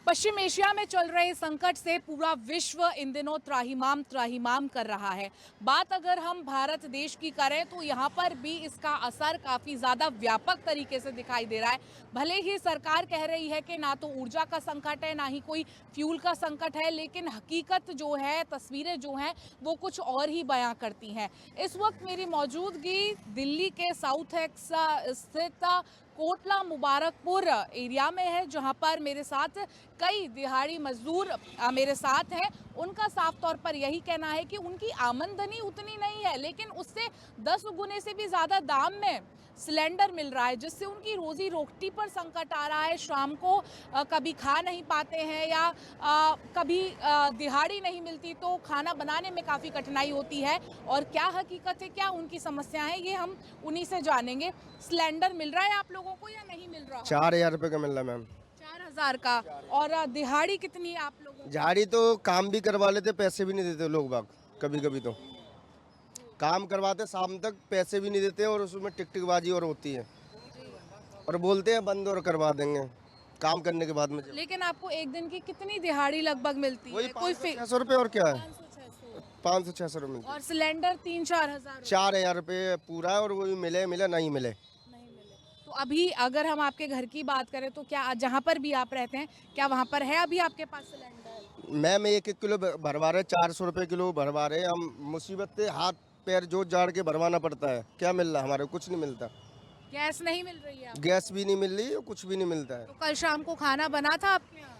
पश्चिम Asia में चल रहे संकट से पूरा विश्व इन दिनों त्राहिमाम त्राहिमाम कर रहा है। बात अगर हम भारत देश की करें तो यहाँ पर भी इसका असर काफ़ी ज़्यादा व्यापक तरीके से दिखाई दे रहा है। भले ही सरकार कह रही है कि ना तो ऊर्जा का संकट है, ना ही कोई फ्यूल का संकट है, लेकिन हकीकत जो है, तस्वीरें जो हैं वो कुछ और ही बयां करती हैं। इस वक्त मेरी मौजूदगी दिल्ली के साउथ एक्स स्थित कोटला मुबारकपुर एरिया में है, जहां पर मेरे साथ कई दिहाड़ी मजदूर मेरे साथ हैं। उनका साफ तौर पर यही कहना है कि उनकी आमदनी उतनी नहीं है, लेकिन उससे 10 गुने से भी ज़्यादा दाम में सिलेंडर मिल रहा है, जिससे उनकी रोजी रोटी पर संकट आ रहा है। शाम को कभी खा नहीं पाते हैं या कभी दिहाड़ी नहीं मिलती तो खाना बनाने में काफ़ी कठिनाई होती है। और क्या हकीकत है, क्या उनकी समस्याएं हैं, ये हम उन्हीं से जानेंगे। सिलेंडर मिल रहा है आप लोगों को या नहीं मिल रहा? 4,000 रुपये का मिल रहा है मैम। 4,000 का। और दिहाड़ी कितनी है आप लोगों को? झाड़ी तो काम भी करवा लेते, पैसे भी नहीं देते लोग बाग। कभी कभी तो काम करवाते, शाम तक पैसे भी नहीं देते और उसमें टिकटिकबाजी और होती है और बोलते हैं बंद और करवा देंगे काम करने के बाद में। लेकिन आपको एक दिन की कितनी दिहाड़ी लगभग मिलती वही है? कोई 500-600 रुपये और क्या है, 500-600 500-600 रुपये मिलते। और सिलेंडर 3-4 हज़ार 4,000 रुपये पूरा है और वो भी मिले नहीं मिले। नहीं मिले। तो अभी अगर हम आपके घर की बात करें तो क्या जहाँ पर भी आप रहते हैं, क्या वहाँ पर है अभी आपके पास सिलेंडर? मैम 1-1 किलो भरवा रहे, 400 रुपये किलो भरवा रहे। हम मुसीबत से हाथ पैर जोड़ जाड़ के भरवाना पड़ता है। क्या मिल रहा, हमारे कुछ नहीं मिलता। गैस नहीं मिल रही है? गैस भी नहीं मिल रही और कुछ भी नहीं मिलता है। तो कल शाम को खाना बना था आपके यहाँ?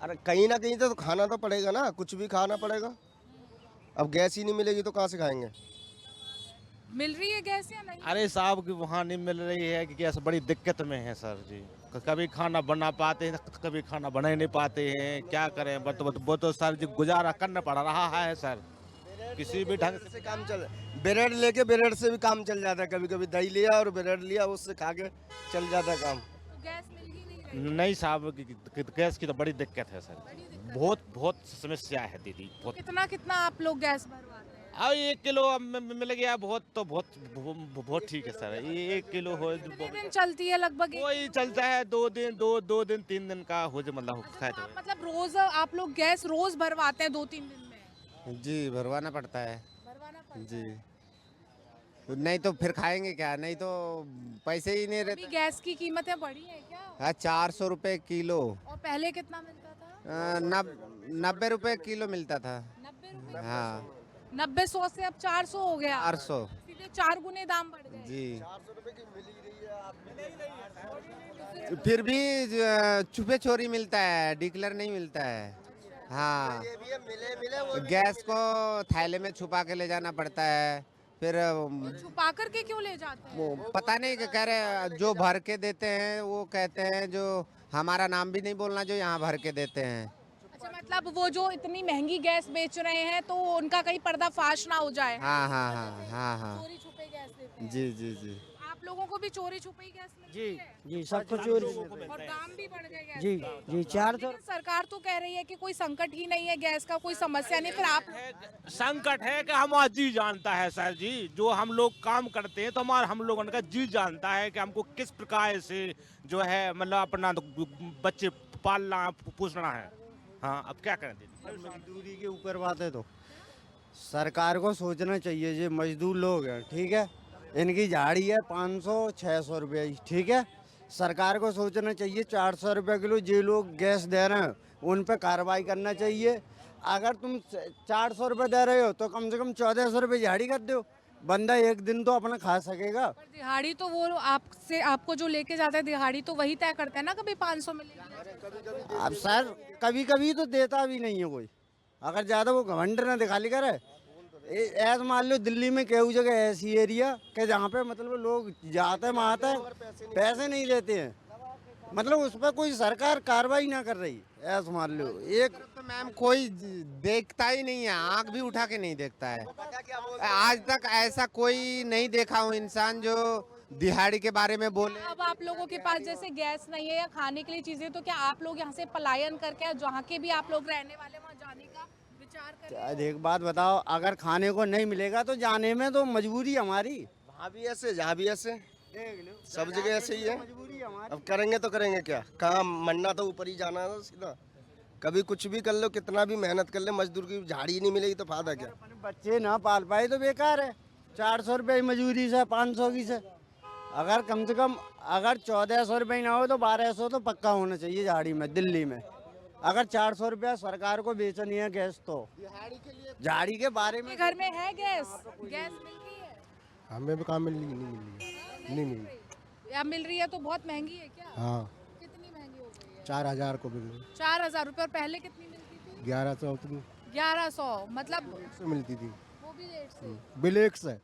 अरे कहीं ना कहीं तो खाना तो पड़ेगा ना, कुछ भी खाना पड़ेगा। अब गैस ही नहीं मिलेगी तो कहाँ से खाएंगे। मिल रही है गैस या नहीं? अरे साहब की वहाँ नहीं मिल रही है कि गैस बड़ी दिक्कत में है सर जी। कभी खाना बना पाते हैं, कभी खाना बना ही नहीं पाते हैं। क्या करें, वो तो सर जी गुजारा करना पड़ रहा है सर। किसी भी ढंग से काम चल, ब्रेड लेके ब्रेड से भी काम चल जाता है। कभी कभी दही लिया और ब्रेड लिया, उससे खा के चल जाता है काम। तो गैस मिल ही नहीं रही? नहीं साहब, गैस की तो बड़ी दिक्कत है सर। बहुत बहुत समस्या है दीदी, बहुत। कितना कितना आप लोग गैस भरवाते हैं? अब 1 किलो अब मिल गया, बहुत तो बहुत ठीक है सर। ये 1 किलो हो, कितने दिन चलती है लगभग? वही चलता है 2 दिन 3 दिन का हो जाए, मतलब अच्छा, खाए तो आप तो। मतलब रोज आप लोग गैस रोज भरवाते हैं 2-3 दिन में? जी भरवाना पड़ता है भरवाना पड़ता जी। है। नहीं तो फिर खाएंगे क्या, नहीं तो पैसे ही नहीं अभी रहते। गैस की कीमतें बढ़ी हैं क्या? हाँ 400 रुपये किलो। और पहले कितना मिलता था? 90 रुपये किलो मिलता था। 90 रुपए? हाँ 90-100 से अब 400 हो गया। 400 सीधे 4 गुने दाम बढ़ गए। जी। 400 रुपये की मिल ही रही है, आप फिर भी छुपे छोरी मिलता है, डिक्लेयर नहीं मिलता है। हाँ ये भी है, मिले मिले वो गैस को थैले में छुपा के ले जाना पड़ता है। फिर छुपा करके क्यों ले जाते हैं? वो पता नहीं क्या कह रहे, जो भर के देते हैं वो कहते हैं, जो हमारा नाम भी नहीं बोलना, जो यहाँ भर के देते हैं। अच्छा, मतलब वो जो इतनी महंगी गैस बेच रहे हैं तो उनका कहीं पर्दाफाश ना हो जाए। हाँ हाँ हाँ हाँ हाँ चोरी छुपे गैस देते हैं। जी जी जी। आप लोगों को भी चोरी छुपी गैस मिलती जी है? जी, सबको चोरी। और दाम भी बढ़ गए गैस जी के। जी, 400। लेकिन सरकार तो कह रही है कि कोई संकट ही नहीं है, गैस का कोई समस्या नहीं। फिर आप संकट है कि हमारा जी जानता है सर जी। जो हम लोग काम करते हैं तो हम लोगों का जी जानता है कि हमको किस प्रकार से जो है मतलब अपना बच्चे पालना पोसना है। हाँ, अब क्या करें दीदी। मजदूरी के ऊपर बात है तो सरकार को सोचना चाहिए। ये मजदूर लोग हैं, ठीक है, इनकी झाड़ी है 500-600 रुपये, ठीक है। सरकार को सोचना चाहिए 400 रुपये किलो जो लोग गैस दे रहे हैं उन पे कार्रवाई करना चाहिए। अगर तुम 400 रुपये दे रहे हो तो कम से कम 1400 रुपये झाड़ी कर दो, बंदा एक दिन तो अपना खा सकेगा। पर दिहाड़ी तो वो आपसे आपको जो लेके जाता है दिहाड़ी तो वही तय करते हैं ना, कभी 500 मिलेगी। अब सर कभी कभी तो देता भी नहीं है कोई, अगर ज़्यादा वो घमंड ना दिखा ली करे। ऐसा मान लो दिल्ली में केहू जगह ऐसी एरिया के जहाँ पे मतलब लोग जाते हैं वहाँ पैसे नहीं देते हैं, मतलब उस पर कोई सरकार कार्रवाई ना कर रही। ऐसा मान लो एक तो मैम कोई देखता ही नहीं है, आंख भी उठा के नहीं देखता है। आज तक ऐसा कोई नहीं देखा हूँ इंसान जो दिहाड़ी के बारे में बोले। अब आप लोगों के पास जैसे गैस नहीं है या खाने के लिए चीजें, तो क्या आप लोग यहाँ से पलायन करके जहाँ के भी आप लोग रहने वाले वहाँ जाने का विचार करें? एक बात बताओ, अगर खाने को नहीं मिलेगा तो जाने में तो मजबूरी हमारी। वहाँ भी ऐसे, जहाँ भी ऐसे। सब जगह ऐसे ही है। मजबूरी है हमारी। अब करेंगे तो करेंगे क्या, काम मरना तो ऊपर ही जाना है सीधा। कभी कुछ भी कर लो, कितना भी मेहनत कर ले, मजदूर की झाड़ी नहीं मिलेगी तो फायदा क्या। अपने बच्चे ना पाल पाए तो बेकार है। 400 रुपये मजदूरी से 500 की से, अगर कम से कम अगर 1400 रुपये ना हो तो 1200 तो पक्का होना चाहिए झाड़ी में, दिल्ली में। अगर 400 रुपया सरकार को बेचनी है गैस, तो झाड़ी के बारे में आपके घर में है गैस? गैस मिलती है हमें भी काम मिल रही नहीं मिल रही है, नहीं मिल रही। या मिल रही है तो बहुत महंगी है क्या? हाँ कितनी महंगी हो गई है? 4000 को मिल रही, 4000 रुपये। और पहले कितनी मिलती थी? 1100 उतनी 1100, मतलब से मिलती थी। वो भी रेट से। ब्लैक से।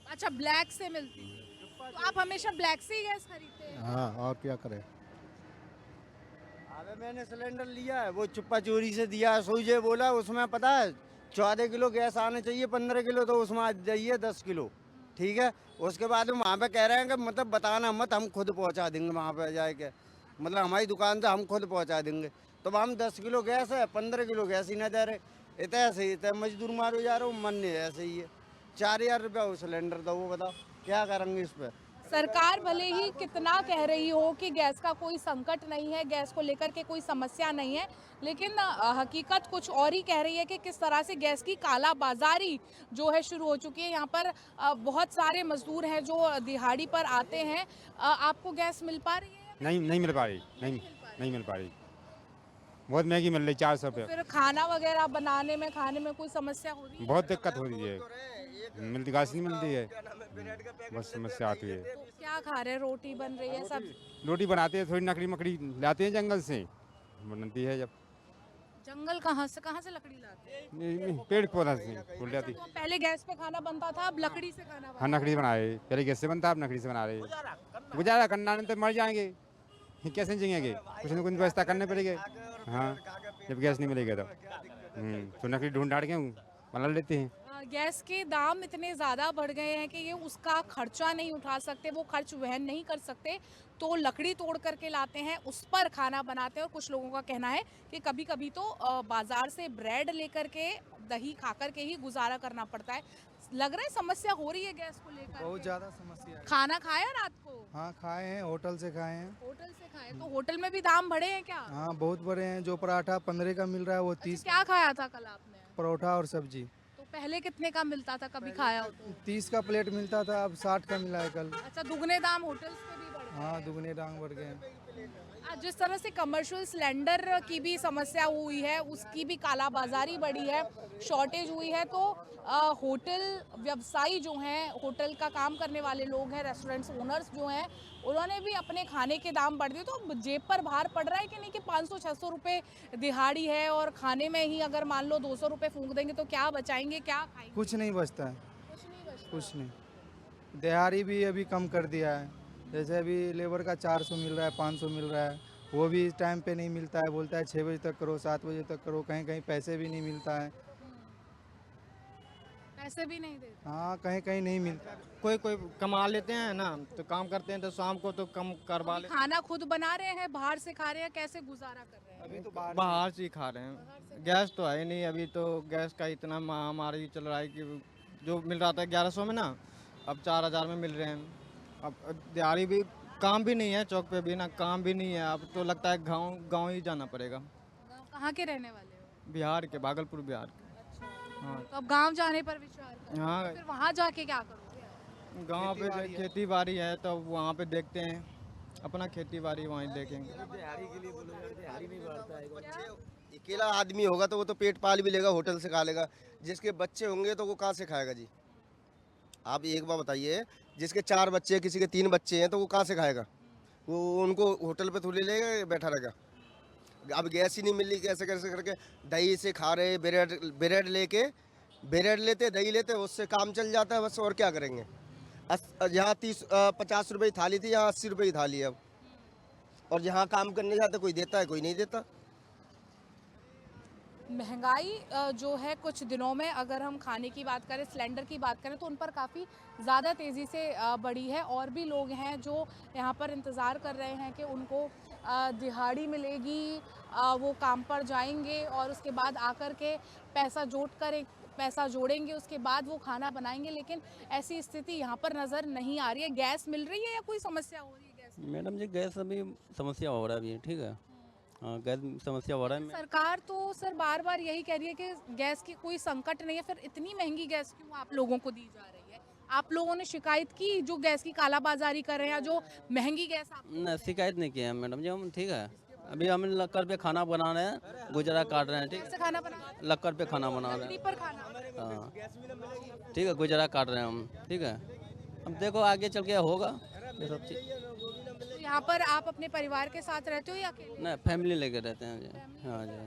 अच्छा, ब्लैक से मिलती है। तो आप हमेशा ब्लैक से ही गैस खरीदते हैं? हाँ और क्या करें। अबे मैंने सिलेंडर लिया है, वो चुप्पा चोरी से दिया है, सोचे बोला उसमें पता है 14 किलो गैस आने चाहिए, 15 किलो तो उसमें आ जाइए 10 किलो, ठीक है। उसके बाद वहाँ पे कह रहे हैं कि मतलब बताना मत, हम खुद पहुँचा देंगे वहाँ पे जाके, मतलब हमारी दुकान से हम खुद पहुँचा देंगे। तो हम 10 किलो गैस है, 15 किलो गैस ही ना दे रहे। इतना ऐसे ही इतना मजदूर मारो जा रहा हूँ, मन नहीं है, ऐसे ही है। 4000 रुपया वो सिलेंडर दो, वो बताओ क्या करेंगे इस पर। सरकार भले ही कितना कह रही हो कि गैस का कोई संकट नहीं है, गैस को लेकर के कोई समस्या नहीं है, लेकिन हकीकत कुछ और ही कह रही है कि किस तरह से गैस की काला बाजारी जो है शुरू हो चुकी है। यहाँ पर बहुत सारे मजदूर हैं जो दिहाड़ी पर आते हैं। आपको गैस मिल पा रही है? नहीं मिल पा रही, नहीं मिल पा रही, बहुत महंगी मिल रही, 400 रुपये। फिर खाना वगैरह बनाने में, खाने में कोई समस्या हो रही है? बहुत दिक्कत हो रही है, मिलती घास नहीं मिलती है, बस समस्या आती है। तो क्या खा रहे हैं? रोटी बन रही है सब? रोटी बनाते हैं, थोड़ी लकड़ी मकड़ी लाते हैं जंगल से, बनती है। जब जंगल कहाँ से लकड़ी लाते हैं? पेड़ पौधा से फूल जाती। तो पहले गैस पे खाना बनता था, अब लकड़ी से खाना हाँ लकड़ी बनाए, पहले गैस से बनता, अब लकड़ी से बना रहे। गुजारा करना नहीं तो मर जाएंगे, कैसे जिएंगे, कुछ न कुछ व्यवस्था करने पड़ेगी। हाँ जब गैस नहीं मिलेगा तो लकड़ी ढूंढ ढाड़ के बना लेते हैं। गैस के दाम इतने ज़्यादा बढ़ गए हैं कि ये उसका खर्चा नहीं उठा सकते, वो खर्च वहन नहीं कर सकते, तो लकड़ी तोड़ करके लाते हैं, उस पर खाना बनाते हैं। और कुछ लोगों का कहना है कि कभी कभी तो बाज़ार से ब्रेड लेकर के, दही खा कर के ही गुजारा करना पड़ता है। लग रहा है समस्या हो रही है गैस को लेकर। बहुत ज़्यादा समस्या है। खाना खाया रात को? हाँ खाए हैं, होटल से खाए हैं। होटल से खाए? तो होटल में भी दाम बढ़े हैं क्या? हाँ बहुत बड़े हैं, जो पराठा 15 का मिल रहा है वो 30। क्या खाया था कल आपने? परोठा और सब्जी। तो पहले कितने का मिलता था, कभी खाया हो तो? 30 का प्लेट मिलता था, अब 60 का मिला है कल। अच्छा, दुगने दाम होटल्स के भी बढ़ गए। हाँ दुगने डांग बढ़ गए हैं। जिस तरह से कमर्शियल सिलेंडर की भी समस्या हुई है, उसकी भी कालाबाजारी बढ़ी है, शॉर्टेज हुई है, तो होटल व्यवसायी जो हैं, होटल का काम करने वाले लोग हैं, रेस्टोरेंट्स ओनर्स जो हैं, उन्होंने भी अपने खाने के दाम बढ़ दिए। तो जेब पर भार पड़ रहा है कि नहीं कि 500-600 रुपये दिहाड़ी है और खाने में ही अगर मान लो 200 रुपये फूंक देंगे तो क्या बचाएंगे, क्या खाएंगे? कुछ नहीं बचता है, कुछ नहीं बचता। कुछ नहीं। दिहाड़ी भी अभी कम कर दिया है, जैसे अभी लेबर का 400 मिल रहा है, 500 मिल रहा है, वो भी टाइम पे नहीं मिलता है। बोलता है 6 बजे तक करो, 7 बजे तक करो, कहीं कहीं पैसे भी नहीं मिलता है। पैसे भी नहीं देते। हाँ कहीं कहीं नहीं मिलता। कोई कोई कमा लेते हैं ना, तो काम करते हैं तो शाम को तो कम करवा लेते खाना खुद बना रहे हैं, बाहर से खा रहे हैं, कैसे गुजारा कर रहे हैं? अभी तो हैं, बाहर से ही खा रहे हैं। गैस तो है नहीं, अभी तो गैस का इतना महामारी चल रहा है कि जो मिल रहा था 1100 में ना, अब 4000 में मिल रहे हैं। अब दिहाड़ी भी, काम भी नहीं है, चौक पे भी ना काम भी नहीं है। अब तो लगता है गाँव ही जाना पड़ेगा। कहाँ के रहने वाले हो? बिहार के, भागलपुर बिहार के। हाँ तो अब गांव जाने पर विचार कर, हाँ फिर वहाँ जाके क्या करोगे? गांव पे खेती बाड़ी है तो वहाँ पे देखते हैं, अपना खेती बाड़ी वहीं देखेंगे। अकेला आदमी होगा तो वो तो पेट पाल भी लेगा, होटल से खा लेगा। जिसके बच्चे होंगे तो वो कहाँ से खाएगा जी? आप एक बार बताइए, जिसके 4 बच्चे हैं, किसी के 3 बच्चे हैं, तो वो कहाँ से खाएगा? वो उनको होटल पे थोड़ी लेगा, बैठा रहेगा। अब गैस ही नहीं मिल रही, कैसे कैसे करके दही से खा रहे, ब्रेड लेते, दही लेते, उससे काम चल जाता है बस। और क्या करेंगे? यहाँ 50 रुपये की थाली थी, यहाँ 80 रुपये की थाली है अब। और जहाँ काम करने जाते कोई देता है, कोई नहीं देता। महंगाई जो है कुछ दिनों में, अगर हम खाने की बात करें, सिलेंडर की बात करें, तो उन पर काफ़ी ज़्यादा तेज़ी से बढ़ी है। और भी लोग हैं जो यहाँ पर इंतज़ार कर रहे हैं कि उनको दिहाड़ी मिलेगी, वो काम पर जाएंगे और उसके बाद आकर के पैसा जोड़ेंगे उसके बाद वो खाना बनाएंगे, लेकिन ऐसी स्थिति यहाँ पर नज़र नहीं आ रही है। गैस मिल रही है या कोई समस्या हो रही है गैस की? मैडम जी गैस अभी समस्या हो रहा है अभी, ठीक है। हाँ गैस समस्या हो रहा है। सरकार तो सर बार बार यही कह रही है कि गैस की कोई संकट नहीं है, फिर इतनी महंगी गैस क्यों आप लोगों को दी जा रही है? आप लोगों ने शिकायत की जो गैस की कालाबाजारी कर रहे हैं या जो महंगी गैस आप न शिकायत नहीं किया है मैडम जी हम, ठीक है। अभी हम लक्कर पे खाना बना रहे हैं, गुजरा काट रहे हैं, ठीक कैसे खाना बना रहे हैं? लक्कर पे खाना बना रहे लकड़ी हैं। पर खाना। हाँ ठीक है, गुजरा काट रहे हैं हम, ठीक है। अब देखो आगे चल के होगा ये सब चीज़। तो यहाँ पर आप अपने परिवार के साथ रहते हो या अकेले? नहीं फैमिली लेके रहते हैं जी। हाँ जी।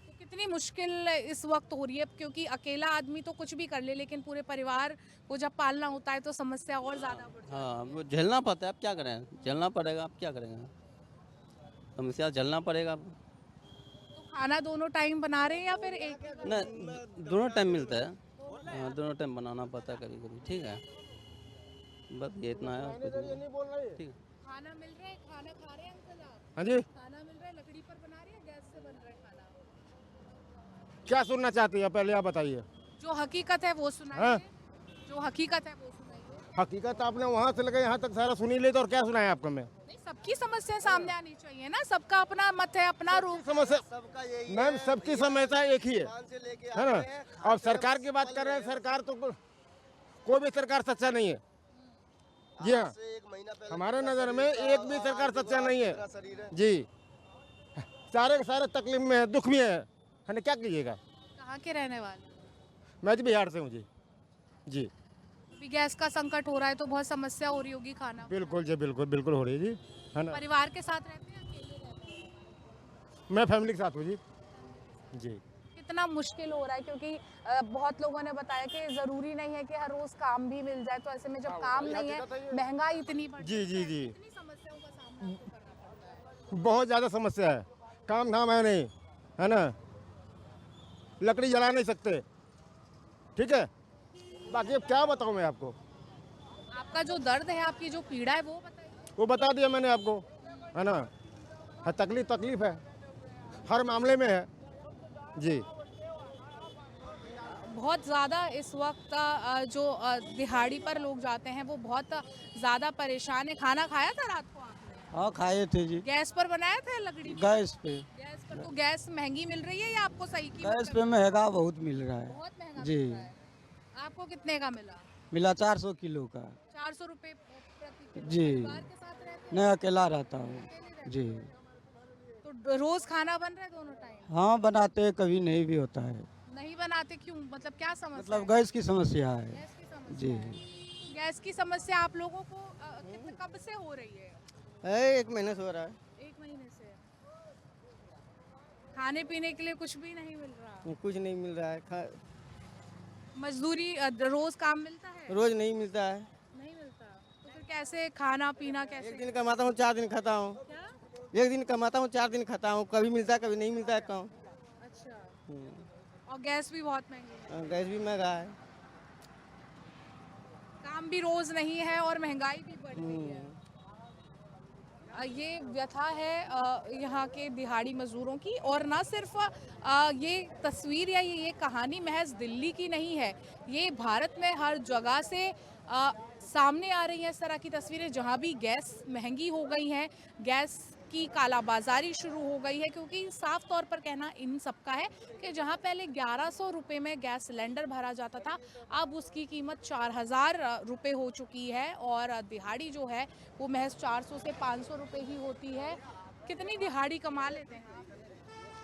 तो कितनी मुश्किल इस वक्त हो रही है, क्योंकि अकेला आदमी तो कुछ भी कर ले, लेकिन पूरे परिवार को जब पालना होता है तो समस्या और ज़्यादा बढ़ जाती है। हाँ वो झेलना पड़ता है, अब क्या करें, झेलना पड़ेगा, अब क्या करेंगे, समस्या झेलना पड़ेगा। तो खाना दोनों टाइम बना रहे हैं या फिर एक ही बार? नहीं दोनों टाइम मिलता है। हाँ दोनों टाइम बनाना पड़ता है कभी कभी, ठीक है। बस ये इतना है, कुछ नहीं। ठीक है। खाना मिल रहा है, खाना खा रहे हैं अंकल आप? हाँ जी, खाना मिल रहा है, लकड़ी पर बना रही है, गैस से बन रहा है खाना? क्या सुनना चाहती है पहले आप बताइए। जो हकीकत है वो सुनाइए। जो हकीकत है वो सुनाइए। हकीकत आपने वहाँ से लेकर यहाँ तक सारा सुनी ले तो और क्या सुनाया आपको मैं? नहीं, सबकी समस्या सामने आनी चाहिए ना, सबका अपना मत है, अपना रूप। समस्या सबका यही मैम, सबकी समस्या एक ही है से लेके है ना। अब सरकार की बात कर रहे हैं, सरकार तो कोई भी सरकार सच्चा नहीं है। जी हाँ, से एक महीना पहले हमारे नज़र में एक भी सरकार सच्चा नहीं है जी। सारे के सारे तकलीफ में है, दुख में है ना, क्या कीजिएगा। कहाँ के रहने वाले? मैं जी बिहार से हूँ जी। जी अभी गैस का संकट हो रहा है तो बहुत समस्या हो रही होगी खाना। बिल्कुल जी, बिल्कुल बिल्कुल हो रही है जी, है ना। परिवार के साथ रहते हैं, अकेले रहते हैं? मैं फैमिली के साथ हूँ जी। जी कितना मुश्किल हो रहा है, क्योंकि बहुत लोगों ने बताया कि ज़रूरी नहीं है कि हर रोज़ काम भी मिल जाए, तो ऐसे में जब काम नहीं है, महंगाई इतनी बढ़ जी जी जी, इतनी समस्याओं का सामना आपको करना पड़ता है। बहुत ज़्यादा समस्या है, काम धाम है नहीं, है ना। लकड़ी जला नहीं सकते, ठीक है। बाकी अब क्या बताऊँ मैं आपको, आपका जो दर्द है, आपकी जो पीड़ा है वो बताइए। वो बता दिया मैंने आपको, है ना। हर तकलीफ है, हर मामले में है जी। बहुत ज़्यादा इस वक्त जो दिहाड़ी पर लोग जाते हैं वो बहुत ज़्यादा परेशान है। खाना खाया था रात को आपने? हाँ खाए थे जी, गैस पर बनाया था या लकड़ी पर? गैस पे। गैस पर। तो गैस महंगी मिल रही है या आपको सही की गैस पे महंगा बहुत मिल रहा है बहुत महंगा जी। मिल रहा है। आपको कितने का मिला? मिला 400 किलो का 400 रुपए प्रति किलो। जी। परिवार के साथ रहते हैं? मैं अकेला रहता हूँ जी। तो रोज खाना बन रहा है दोनों टाइम? हाँ बनाते हैं, कभी नहीं भी होता है, नहीं बनाते क्यों, मतलब क्या समस्या मतलब है? गैस की समस्या है गैस की समस्या जी। है। गैस की समस्या आप लोगों को कब से हो रही है? एक महीने से हो रहा है। एक महीने से। खाने पीने के लिए कुछ भी नहीं मिल रहा? कुछ नहीं मिल रहा है, मजदूरी रोज काम मिलता है? रोज नहीं मिलता है। नहीं मिलता, तो फिर कैसे खाना पीना कैसे? एक दिन कमाता हूँ 4 दिन खाता हूँ। क्या? एक दिन कमाता हूँ 4 दिन खाता हूँ, कभी मिलता है कभी नहीं मिलता है काम। अच्छा। और गैस भी बहुत महंगी है, गैस भी महंगा है। काम भी रोज नहीं है और महंगाई भी बढ़ गई है। ये व्यथा है यहाँ के दिहाड़ी मजदूरों की, और ना सिर्फ ये तस्वीर या ये कहानी महज दिल्ली की नहीं है, ये भारत में हर जगह से सामने आ रही है इस तरह की तस्वीरें, जहाँ भी गैस महंगी हो गई है, गैस की कालाबाजारी शुरू हो गई है। क्योंकि साफ तौर पर कहना इन सबका है कि जहां पहले 1100 रुपये में गैस सिलेंडर भरा जाता था, अब उसकी कीमत 4000 रुपये हो चुकी है, और दिहाड़ी जो है वो महज 400 से 500 रुपये ही होती है। कितनी दिहाड़ी कमा लेते हैं आप?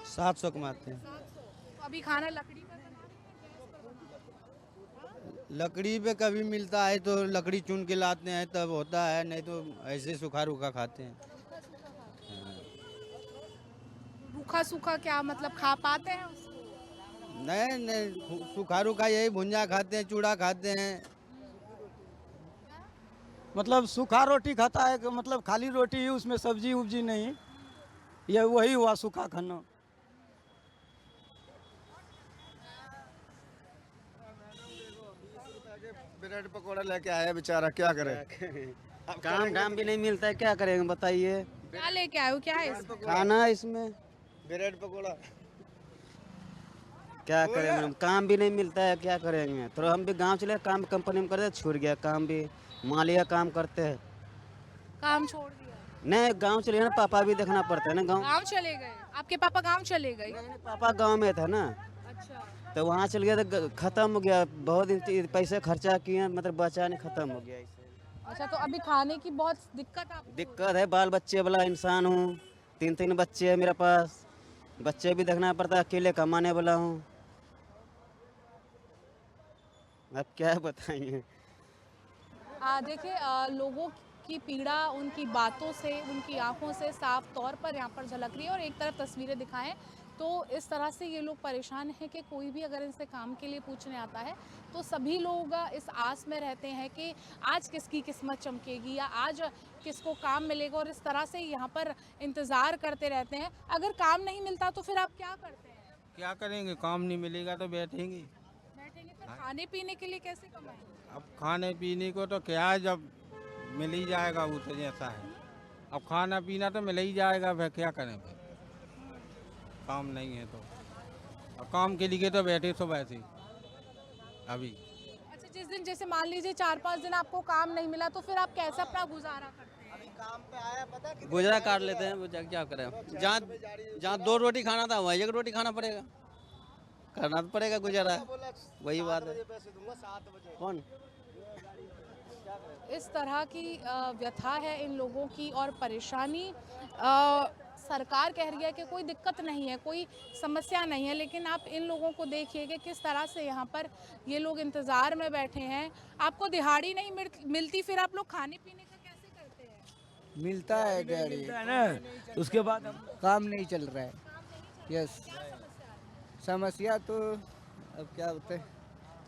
700 कमाते हैं। 700। तो अभी खाना लकड़ी पर बना रहे हैं, गैस पर बना रहे हैं? लकड़ी पे कभी मिलता है तो लकड़ी चुन के लाते हैं तब होता है, नहीं तो ऐसे सूखा रूखा खाते हैं। रूखा सूखा क्या मतलब, खा पाते हैं उसको? नहीं सूखा रूखा यही भुंजा खाते हैं, चूड़ा खाते हैं, मतलब सूखा रोटी खाता है, मतलब खाली रोटी ही, उसमें सब्जी उब्जी नहीं, ये वही हुआ सूखा खाना। ब्रेड पकौड़ा लेके आया बेचारा, क्या करे। काम धाम भी नहीं मिलता है, क्या करेंगे बताइए। क्या लेके आए हो, क्या है इसमें? खाना है इसमें, ब्रेड पकौड़ा क्या करें मैडम, काम भी नहीं मिलता है, क्या करेंगे। तो हम भी गांव चले, काम कंपनी में करते, छूट गया काम भी। माली का काम करते हैं, काम छोड़ दिया? नहीं गांव चले ना, पापा भी देखना पड़ता है ना गांव। गांव चले गए? आपके पापा गांव चले गए? पापा गांव में था ना, अच्छा। तो वहाँ चल गया तो खत्म हो गया। बहुत दिन पैसे खर्चा किए, मतलब बचा नहीं, खत्म हो गया इससे। अच्छा, तो अभी खाने की बहुत दिक्कत आपको? दिक्कत है, बाल बच्चे वाला इंसान हूँ, 3 बच्चे हैं मेरे पास, बच्चे भी देखना पड़ता है, अकेले कमाने वाला हूँ। अब क्या बताएंगे। देखिए, लोगों की पीड़ा उनकी बातों से, उनकी आंखों से साफ तौर पर यहाँ पर झलक रही है। और एक तरफ तस्वीरें दिखाएं तो इस तरह से ये लोग परेशान हैं कि कोई भी अगर इनसे काम के लिए पूछने आता है तो सभी लोग इस आस में रहते हैं कि आज किसकी किस्मत चमकेगी या आज किसको काम मिलेगा, और इस तरह से यहाँ पर इंतज़ार करते रहते हैं। अगर काम नहीं मिलता तो फिर आप क्या करते हैं? क्या करेंगे, काम नहीं मिलेगा तो बैठेंगे। बैठेंगे, फिर खाने पीने के लिए कैसे कमाएंगे? अब खाने पीने को तो क्या है, जब मिल ही जाएगा वो तो जैसा है। अब खाना पीना तो मिल ही जाएगा, फिर क्या करें, फिर काम नहीं है तो। अब काम के लिए तो बैठे तो वैसे अभी। अच्छा, जिस दिन जैसे मान लीजिए 4-5 दिन आपको काम नहीं मिला तो फिर आप कैसे अपना गुजारा करते हैं? गुजरा काट लेते हैं, वो क्या करें। जहाँ 2 रोटी खाना था वहीं 1 रोटी खाना पड़ेगा, करना तो पड़ेगा गुजारा, वही बात है। कौन? इस तरह की व्यथा है इन लोगों की और परेशानी। सरकार कह रही है कि कोई दिक्कत नहीं है, कोई समस्या नहीं है, लेकिन आप इन लोगों को देखिए कि किस तरह से यहाँ पर ये लोग इंतज़ार में बैठे हैं। आपको दिहाड़ी नहीं मिलती, फिर आप लोग खाने पीने का कैसे करते हैं? मिलता है दिहाड़ी, मिलता है ना, उसके बाद हम काम नहीं चल रहा है। यस, समस्या तो अब क्या होते हैं।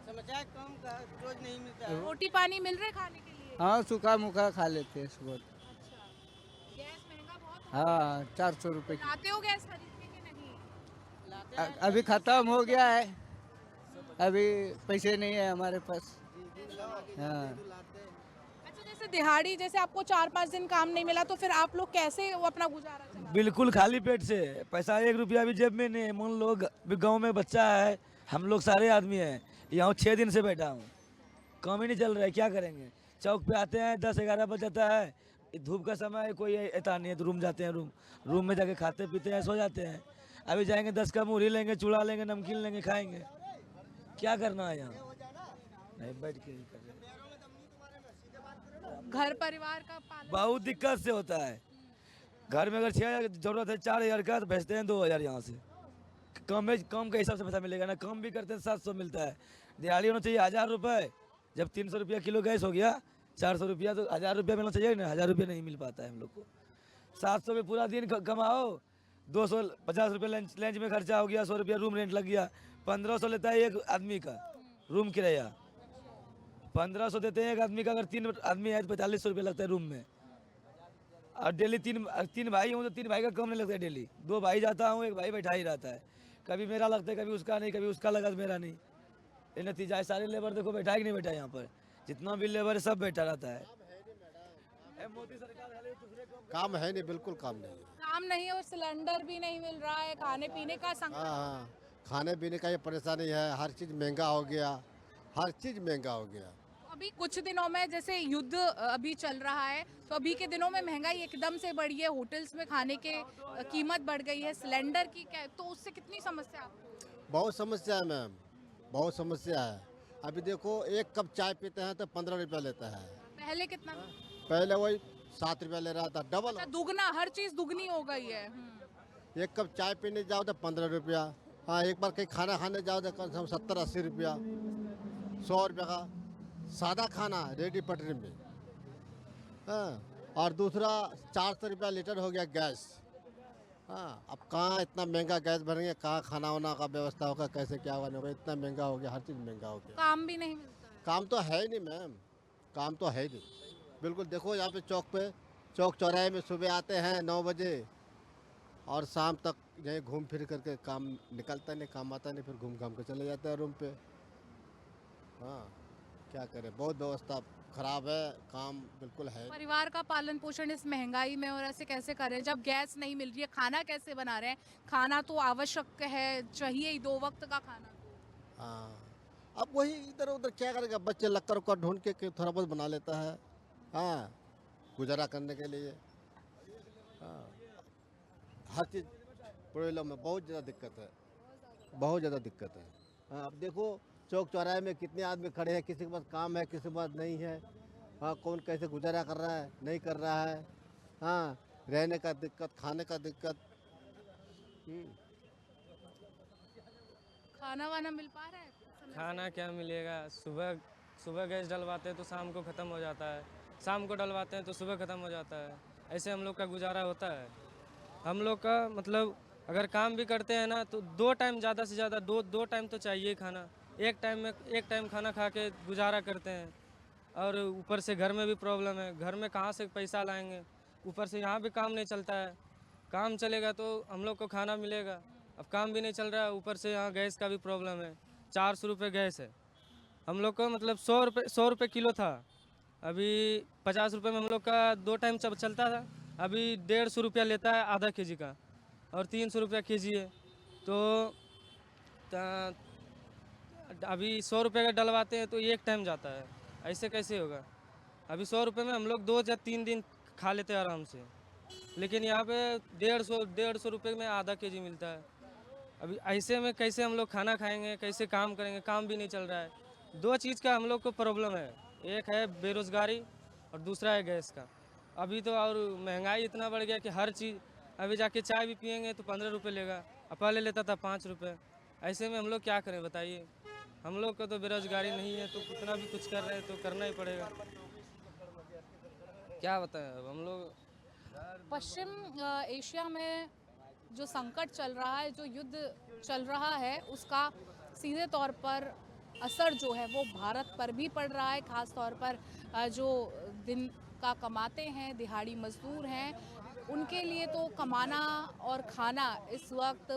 रोज नहीं मिलता है। रोटी पानी मिल रहे खाने के लिए? हाँ, सूखा मुखा खा लेते हैं सुबह। गैस महंगा बहुत है। हाँ, 400 रुपये की। लाते हो गैस खरीद के नहीं? अभी ख़त्म हो गया है, अभी पैसे नहीं है हमारे पास। हाँ, अच्छा, जैसे दिहाड़ी, जैसे आपको 4-5 दिन काम नहीं मिला तो फिर आप लोग कैसे वो अपना गुजारा चलाते? बिल्कुल खाली पेट से, पैसा 1 रुपया भी जेब में नहीं है। मान लो गांव में बच्चा है, हम लोग सारे आदमी हैं, यहाँ 6 दिन से बैठा हूँ, काम ही नहीं चल रहा है, क्या करेंगे। चौक पे आते हैं 10-11 बज जाता है, धूप का समय, कोई ऐसा नहीं है तो रूम जाते हैं, रूम में जाके खाते पीते हैं, सो जाते हैं। अभी जाएंगे 10 का मुरही लेंगे, चूड़ा लेंगे, नमकीन लेंगे, खाएंगे। क्या करना है यहाँ, नहीं बैठ के ही कर रहे हैं। घर परिवार का पालन बहुत दिक्कत से होता है। घर में अगर 6,000 की जरूरत है, 4,000 का, तो भेजते हैं 2,000 यहाँ से। कम के हिसाब से पैसा मिलेगा ना, कम भी करते हैं 700 मिलता है। दिहाड़ी होना चाहिए 1,000 रुपये, जब 300 रुपया किलो गैस हो गया, 400 रुपया, तो 1,000 रुपया मिलना चाहिए ना। 1,000 रुपया नहीं मिल पाता है हम लोग को। 700 में पूरा दिन कमाओ, 250 रुपये लंच में खर्चा हो गया, 100 रुपया रूम रेंट लग गया, 1500 लेता है एक आदमी का रूम किराया। 1500 देते हैं एक आदमी का, अगर 3 आदमी है तो 4500 रुपया लगता है रूम में। और डेली 3 भाई हूँ तो 3 भाई का कम नहीं लगता है डेली। 2 भाई जाता हूँ, 1 भाई बैठा ही रहता है, कभी मेरा लगता है, कभी उसका नहीं, कभी उसका लगा तो मेरा नहीं। ये नतीजा है। सारे लेबर देखो बैठा है कि नहीं बैठा है, यहाँ पर जितना भी लेबर है सब बैठा रहता है। मोदी सरकार काम है नहीं, बिल्कुल काम नहीं है। काम नहीं है और सिलेंडर भी नहीं मिल रहा है, खाने पीने का संकट। हाँ, खाने पीने का ये परेशानी है, हर चीज़ महंगा हो गया, हर चीज़ महंगा हो गया। अभी कुछ दिनों में जैसे युद्ध अभी चल रहा है, तो अभी के दिनों में महंगाई एकदम से बढ़ी है, होटल्स में खाने के कीमत बढ़ गई है, सिलेंडर की तो उससे कितनी समस्या आपको? बहुत समस्या है मैम, बहुत समस्या है। अभी देखो 1 कप चाय पीते हैं तो 15 रुपया लेता है, पहले कितना? पहले वही 7 रुपया ले रहा था, डबल। अच्छा, दुगना, हर चीज दुगनी हो गई है। 1 कप चाय पीने जाओ तो 15 रुपया। हाँ, एक बार कहीं खाना खाने जाओ तो कम से कम 70-80 रुपया, 100 रुपया का सादा खाना रेडी पटरी में। हाँ, और दूसरा 400 रुपया लीटर हो गया गैस। हाँ, अब कहाँ इतना महंगा गैस भरेंगे, कहाँ खाना वाना का व्यवस्था होगा, कैसे क्या होगा, इतना महंगा हो गया, हर चीज़ महंगा हो गया। काम भी नहीं मिलता है। काम तो है ही नहीं मैम, काम तो है ही नहीं, बिल्कुल। देखो यहाँ पे चौक चौराहे में सुबह आते हैं 9 बजे और शाम तक यहीं घूम फिर करके काम निकलता नहीं, काम आता नहीं, फिर घूम घाम के चले जाते हैं रूम पे। हाँ, क्या करें, बहुत व्यवस्था खराब है, काम बिल्कुल है। परिवार का पालन पोषण इस महंगाई में और ऐसे कैसे कर रहे हैं जब गैस नहीं मिल रही है? खाना कैसे बना रहे हैं? खाना तो आवश्यक है, चाहिए ही 2 वक्त का खाना। हाँ, अब वही इधर उधर क्या करेगा, बच्चे लक्कर उक्कर ढूंढ के थोड़ा बहुत बना लेता है, हाँ, गुजारा करने के लिए। हाँ, हर चीज़ प्रॉब्लम में बहुत ज़्यादा दिक्कत है, बहुत ज़्यादा दिक्कत है। हाँ, अब देखो चौक चौराहे में कितने आदमी खड़े हैं, किसी के पास काम है, किसी के पास नहीं है। हाँ, कौन कैसे गुजारा कर रहा है, नहीं कर रहा है। हाँ, रहने का दिक्कत, खाने का दिक्कत। खाना वाना मिल पा रहा है? खाना क्या मिलेगा? सुबह सुबह गैस डलवाते हैं तो शाम को ख़त्म हो जाता है, शाम को डलवाते हैं तो सुबह ख़त्म हो जाता है। ऐसे हम लोग का गुजारा होता है। हम लोग का मतलब अगर काम भी करते हैं ना तो 2 टाइम ज़्यादा से ज़्यादा दो टाइम तो चाहिए खाना। एक टाइम खाना खा के गुजारा करते हैं और ऊपर से घर में भी प्रॉब्लम है। घर में कहाँ से पैसा लाएंगे? ऊपर से यहाँ भी काम नहीं चलता है। काम चलेगा तो हम लोग को खाना मिलेगा। अब काम भी नहीं चल रहा है, ऊपर से यहाँ गैस का भी प्रॉब्लम है। 400 रुपये गैस है। हम लोग को मतलब 100 रुपये किलो था, अभी 50 रुपये में हम लोग का 2 टाइम चलता था। अभी 150 रुपया लेता है आधा केजी का और 300 रुपया केजी है। तो अभी 100 रुपये का डलवाते हैं तो 1 टाइम जाता है। ऐसे कैसे होगा? अभी 100 रुपये में हम लोग 2 या 3 दिन खा लेते हैं आराम से, लेकिन यहाँ पे 150 रुपये में आधा केजी मिलता है। अभी ऐसे में कैसे हम लोग खाना खाएंगे, कैसे काम करेंगे? काम भी नहीं चल रहा है। 2 चीज़ का हम लोग को प्रॉब्लम है, एक है बेरोज़गारी और दूसरा है गैस का। अभी तो और महंगाई इतना बढ़ गया कि हर चीज़, अभी जाके चाय भी पियेंगे तो 15 रुपये लेगा, अब पहले लेता था 5 रुपये। ऐसे में हम लोग क्या करें बताइए? हम लोग को तो बेरोज़गारी नहीं है तो कितना भी कुछ कर रहे हैं तो करना ही पड़ेगा। क्या बताएं अब हम लोग। पश्चिम एशिया में जो संकट चल रहा है, जो युद्ध चल रहा है, उसका सीधे तौर पर असर जो है वो भारत पर भी पड़ रहा है। ख़ास तौर पर जो दिन का कमाते हैं, दिहाड़ी मजदूर हैं, उनके लिए तो कमाना और खाना इस वक्त